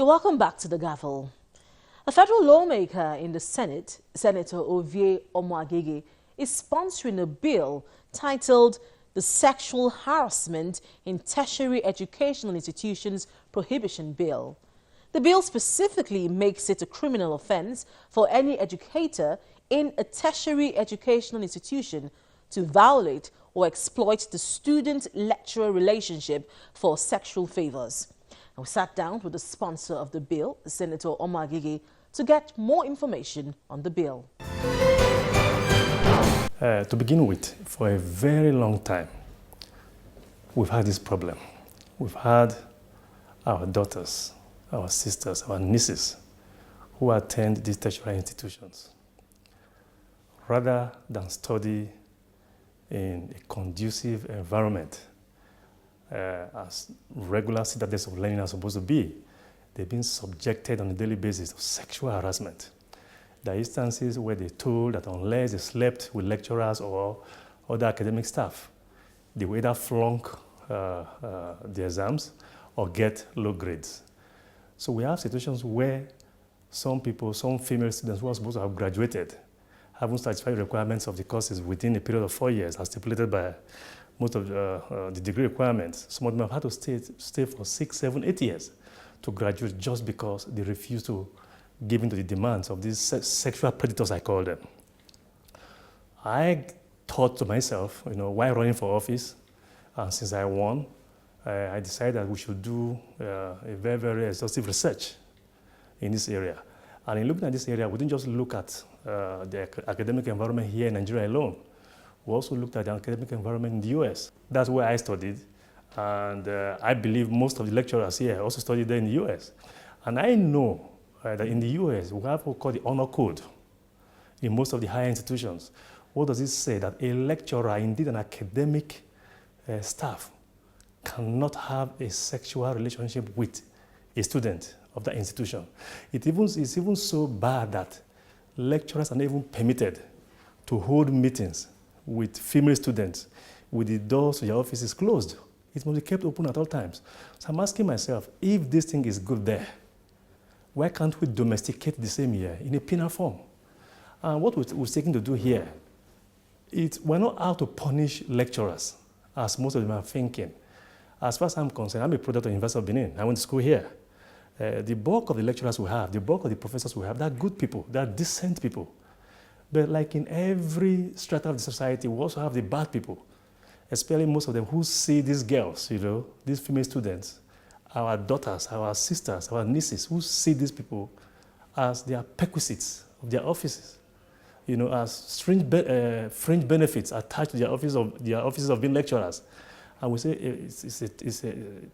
You're welcome back to the Gavel. A federal lawmaker in the Senate, Senator Omo-Agege, is sponsoring a bill titled the Sexual Harassment in Tertiary Educational Institutions Prohibition Bill. The bill specifically makes it a criminal offense for any educator in a tertiary educational institution to violate or exploit the student-lecturer relationship for sexual favors. And we sat down with the sponsor of the bill, Senator Omo-Agege, to get more information on the bill. To begin with, for a very long time, we've had this problem. We've had our daughters, our sisters, our nieces who attend these tertiary institutions. Rather than study in a conducive environment, as regular citadels of learning are supposed to be, they've been subjected on a daily basis to sexual harassment. There are instances where they're told that unless they slept with lecturers or other academic staff, they will either flunk the exams or get low grades. So we have situations where some people, some female students who are supposed to have graduated, haven't satisfied the requirements of the courses within a period of 4 years, as stipulated by most of the degree requirements. Some of them have had to stay for 6, 7, 8 years to graduate just because they refuse to give in to the demands of these sexual predators, I call them. I thought to myself, while running for office, and since I won, I decided that we should do a very, very exhaustive research in this area. And in looking at this area, we didn't just look at the academic environment here in Nigeria alone. We also looked at the academic environment in the US. That's where I studied. And I believe most of the lecturers here also studied there in the US. And I know that in the US, we have what we call the honor code in most of the higher institutions. What does it say? That a lecturer, indeed an academic staff, cannot have a sexual relationship with a student of that institution. It's even so bad that lecturers are not even permitted to hold meetings with female students with the doors to their offices closed. It must be kept open at all times. So I'm asking myself, if this thing is good there, why can't we domesticate the same here in a penal form? And what we're seeking to do here, we're not out to punish lecturers, as most of them are thinking. As far as I'm concerned, I'm a product of the University of Benin. I went to school here. The bulk of the lecturers we have, the bulk of the professors we have, they're good people, they're decent people. But like in every strata of the society, we also have the bad people, especially most of them who see these girls, these female students, our daughters, our sisters, our nieces, who see these people as their perquisites of their offices, as fringe benefits attached to their offices of being lecturers. And we say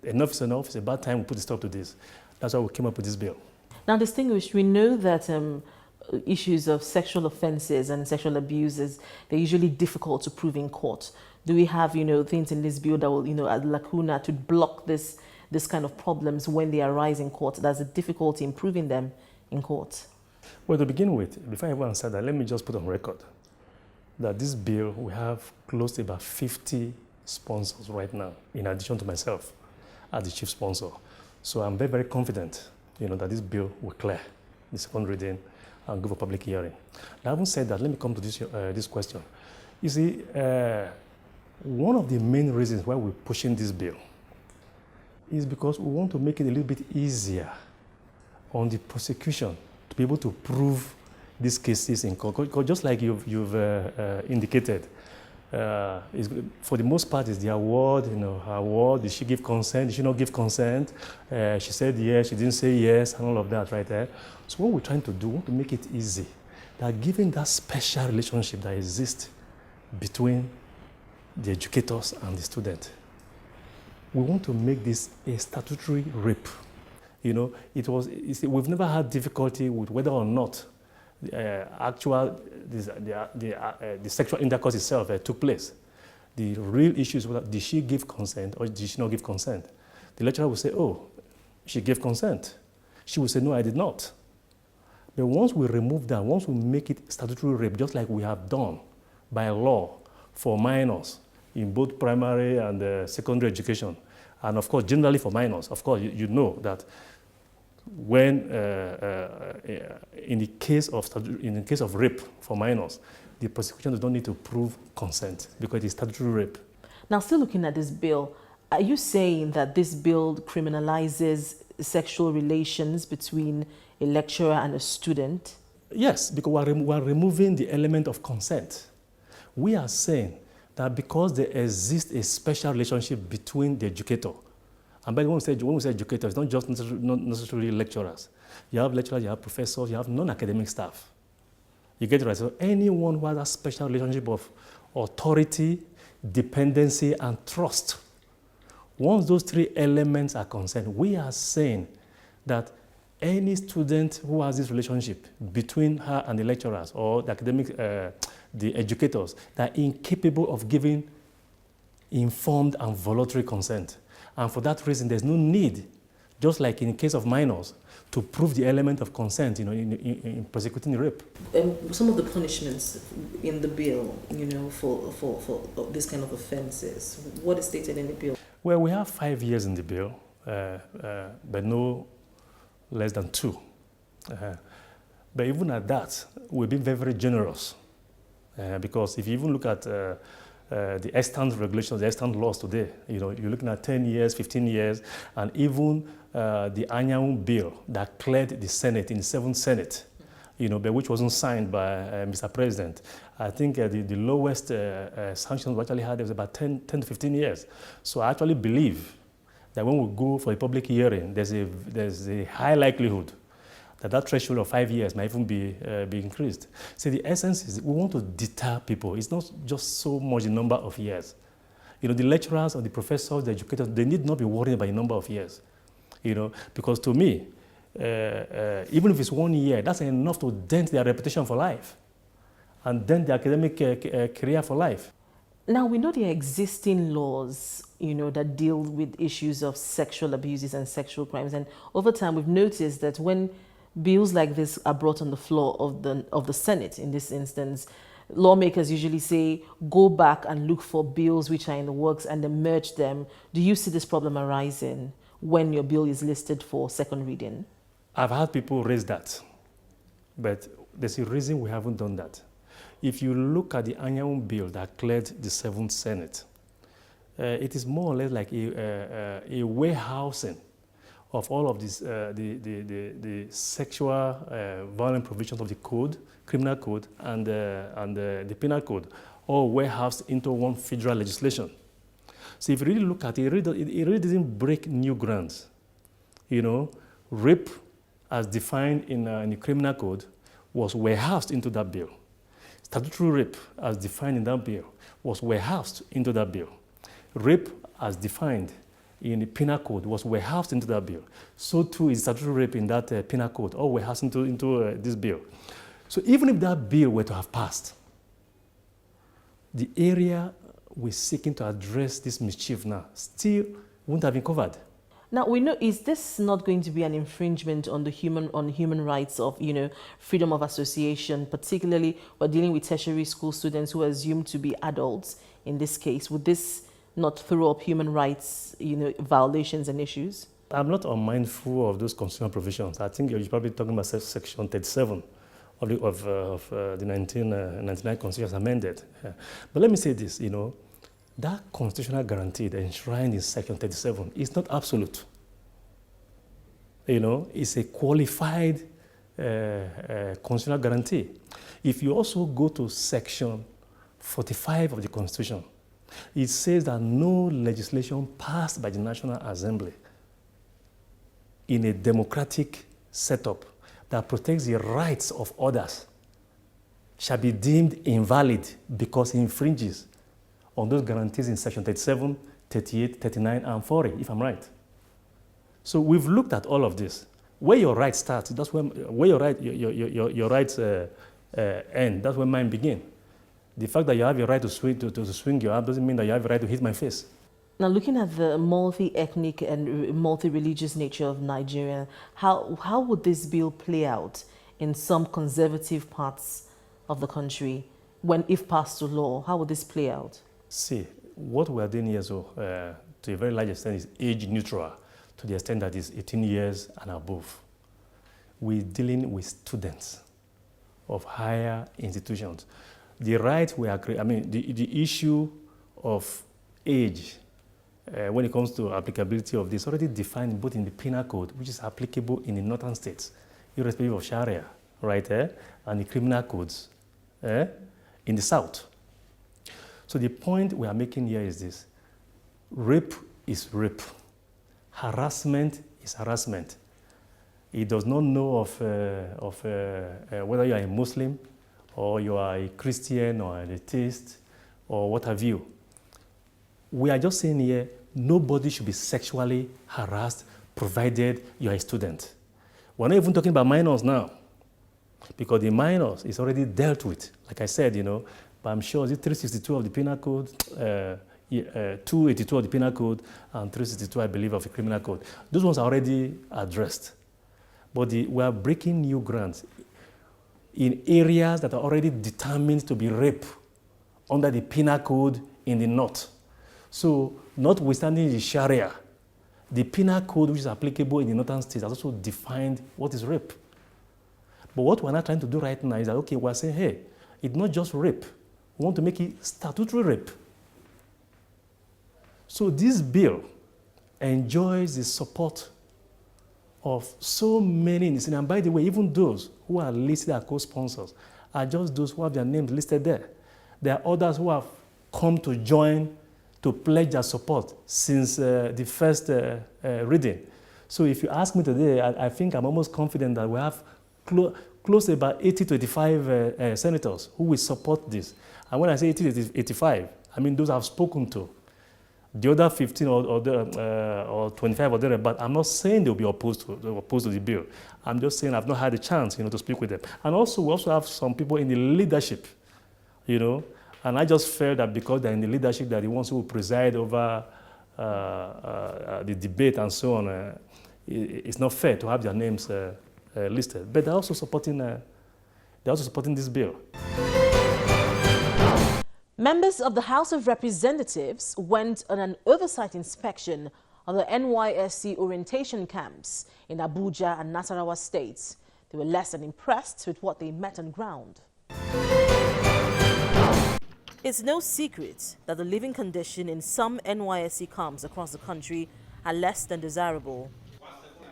enough is enough, it's a bad time we put a stop to this. That's why we came up with this bill. Now, distinguished, we know that issues of sexual offences and sexual abuses, they're usually difficult to prove in court. Do we have, things in this bill that will, add lacuna to block this kind of problems when they arise in court? There's a difficulty in proving them in court. Well, to begin with, before I even answer that, let me just put on record that this bill, we have close to about 50 sponsors right now, in addition to myself as the chief sponsor. So I'm very, very confident, that this bill will clear the second reading and go for public hearing. Now, having said that, let me come to this question. You see, one of the main reasons why we're pushing this bill is because we want to make it a little bit easier on the prosecution to be able to prove these cases in court. Because just like you've indicated, for the most part, it's the award, her award, did she give consent, did she not give consent, she said yes, she didn't say yes, and all of that right there. So what we're trying to do, we want to make it easy, that given that special relationship that exists between the educators and the student, we want to make this a statutory rape. We've never had difficulty with whether or not the sexual intercourse itself took place. The real issue is whether did she give consent or did she not give consent. The lecturer will say, oh, she gave consent. She will say, no, I did not. But once we remove that, once we make it statutory rape, just like we have done by law for minors in both primary and secondary education, and of course, generally for minors, of course, you know that when in the case of rape for minors, the prosecution does not need to prove consent because it is statutory rape. Now, still looking at this bill, are you saying that this bill criminalizes sexual relations between a lecturer and a student? Yes, because we are removing the element of consent. We are saying that because there exists a special relationship between the educator, and by the way, when we say educators, it's not just not necessarily lecturers. You have lecturers, you have professors, you have non-academic staff. You get it right. So anyone who has a special relationship of authority, dependency, and trust, once those three elements are concerned, we are saying that any student who has this relationship between her and the lecturers or the academic, the educators, that are incapable of giving informed and voluntary consent. And for that reason, there's no need, just like in the case of minors, to prove the element of consent, in prosecuting rape. Some of the punishments in the bill, for this kind of offences, what is stated in the bill? Well, we have 5 years in the bill, but no less than 2. But even at that, we've been very, very generous, because if you even look at the extant regulations, the extant laws today, you're looking at 10 years, 15 years, and even the annual bill that cleared the Senate in the 7th Senate, but which wasn't signed by Mr. President. I think the lowest sanctions we actually had was about 10 to 15 years. So I actually believe that when we go for a public hearing, there's a high likelihood that threshold of 5 years might even be increased. See, the essence is we want to deter people. It's not just so much the number of years. The lecturers or the professors, the educators, they need not be worried about the number of years. Because to me, even if it's 1 year, that's enough to dent their reputation for life and dent their academic career for life. Now, we know there are existing laws, that deal with issues of sexual abuses and sexual crimes. And over time, we've noticed that when bills like this are brought on the floor of the Senate, in this instance, lawmakers usually say, go back and look for bills which are in the works and then merge them. Do you see this problem arising when your bill is listed for second reading? I've had people raise that, but there's a reason we haven't done that. If you look at the annual bill that cleared the 7th Senate, it is more or less like a warehousing of all of this, the sexual violent provisions of the code, criminal code, and the penal code, all warehoused into one federal legislation. So if you really look at it, it really doesn't break new grounds. Rape, as defined in the criminal code, was warehoused into that bill. Statutory rape, as defined in that bill, was warehoused into that bill. Rape, as defined in the penal code, was warehoused into that bill. So too is statutory rape in that penal code, all warehoused into this bill. So even if that bill were to have passed, the area we're seeking to address this mischief now still wouldn't have been covered. Now, we know, is this not going to be an infringement on the human rights of, freedom of association, particularly we're dealing with tertiary school students who are assumed to be adults in this case? Would this not throw up human rights, violations and issues? I'm not unmindful of those constitutional provisions. I think you're probably talking about section 37 of the 1999 Constitution as amended. Yeah. But let me say this, that constitutional guarantee enshrined in section 37 is not absolute. It's a qualified constitutional guarantee. If you also go to section 45 of the Constitution, it says that no legislation passed by the National Assembly in a democratic setup that protects the rights of others shall be deemed invalid because it infringes on those guarantees in section 37, 38, 39, and 40, if I'm right. So we've looked at all of this. Where your rights start, that's where your rights end. That's where mine begin. The fact that you have your right to swing your arm doesn't mean that you have a right to hit my face. Now, looking at the multi-ethnic and multi-religious nature of Nigeria, how would this bill play out in some conservative parts of the country if passed to law? How would this play out? See, what we are doing here, to a very large extent, is age neutral, to the extent that it's 18 years and above. we're dealing with students of higher institutions. The right we are, the issue of age when it comes to applicability of this already defined both in the penal code, which is applicable in the northern states, irrespective of Sharia, right, and the criminal codes in the south. So the point we are making here is this: rape is rape, harassment is harassment. It does not know of whether you are a Muslim or you are a Christian or an atheist or what have you. We are just saying here, nobody should be sexually harassed provided you are a student. We're not even talking about minors now, because the minors is already dealt with, like I said, but I'm sure it's 362 of the penal code, 282 of the penal code, and 362, I believe, of the criminal code. Those ones are already addressed. But we are breaking new grounds in areas that are already determined to be rape under the penal code in the north. So, notwithstanding the Sharia, the penal code which is applicable in the northern states has also defined what is rape. But what we're not trying to do right now is that, okay, we're saying, hey, it's not just rape. We want to make it statutory rape. So this bill enjoys the support of so many in the Senate. And by the way, even those who are listed as co-sponsors are just those who have their names listed there. There are others who have come to join to pledge their support since the first reading. So if you ask me today, I think I'm almost confident that we have close to about 80 to 85 senators who will support this. And when I say 80 to 85, I mean those I've spoken to. The other 15 or 25 or there, but I'm not saying they'll be opposed to the bill. I'm just saying I've not had a chance, to speak with them. And also, we also have some people in the leadership, and I just felt that because they're in the leadership, they're the ones who will preside over the debate and so on. It's not fair to have their names listed. But they're also supporting this bill. Members of the House of Representatives went on an oversight inspection of the NYSC orientation camps in Abuja and Nasarawa states. They were less than impressed with what they met on ground. It's no secret that the living condition in some NYSC camps across the country are less than desirable.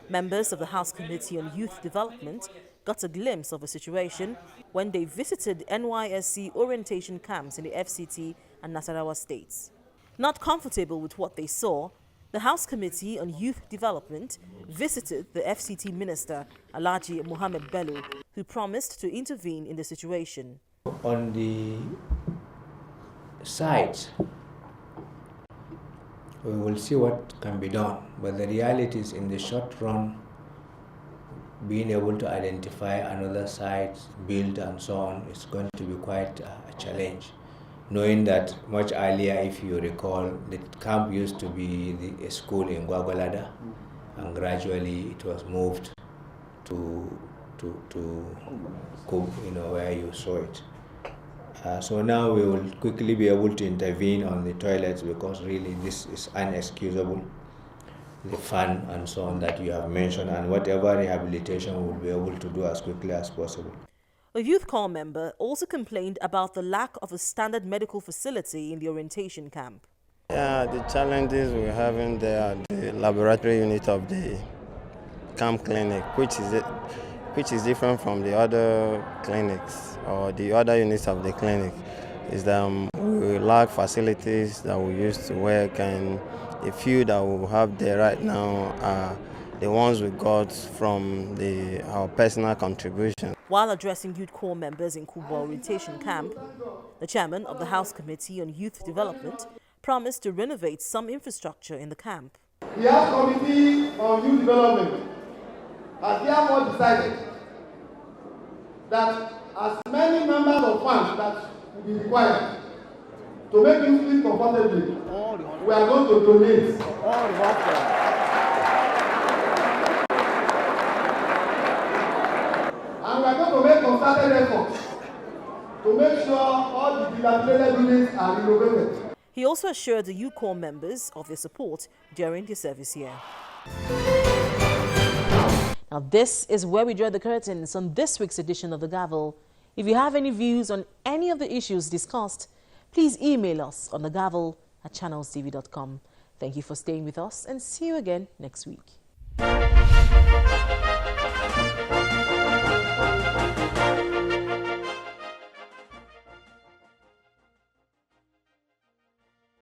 Members of the House Committee on Youth Development got a glimpse of the situation when they visited NYSC orientation camps in the FCT and Nasarawa states. Not comfortable with what they saw, the House Committee on Youth Development visited the FCT Minister, Alhaji Mohammed Bello, who promised to intervene in the situation. On the site, we will see what can be done, but the reality is in the short run, being able to identify another site, build and so on, is going to be quite a challenge. Knowing that much earlier, if you recall, the camp used to be a school in Gwagwalada, and gradually it was moved to where you saw it. So now we will quickly be able to intervene on the toilets, because really this is inexcusable. The fan and so on that you have mentioned, and whatever rehabilitation we will be able to do as quickly as possible. A youth corps member also complained about the lack of a standard medical facility in the orientation camp. Yeah, the challenges we're having there are the laboratory unit of the camp clinic, which is different from the other clinics or the other units of the clinic, is that we lack facilities that we used to work, and the few that we have there right now are the ones we got from our personal contribution. While addressing youth corps members in Kubwa orientation camp, the chairman of the House Committee on Youth Development promised to renovate some infrastructure in the camp. The House Committee on Youth Development has therefore decided that as many members of funds that will be required to make you sleep comfortably, we are going to donate all the water. And we are going to make concerted efforts to make sure all the dilapidated buildings are renovated. He also assured the youth corps members of their support during their service year. Now, Now, this is where we draw the curtains on this week's edition of The Gavel. If you have any views on any of the issues discussed, please email us on thegavel@channelstv.com. Thank you for staying with us and see you again next week.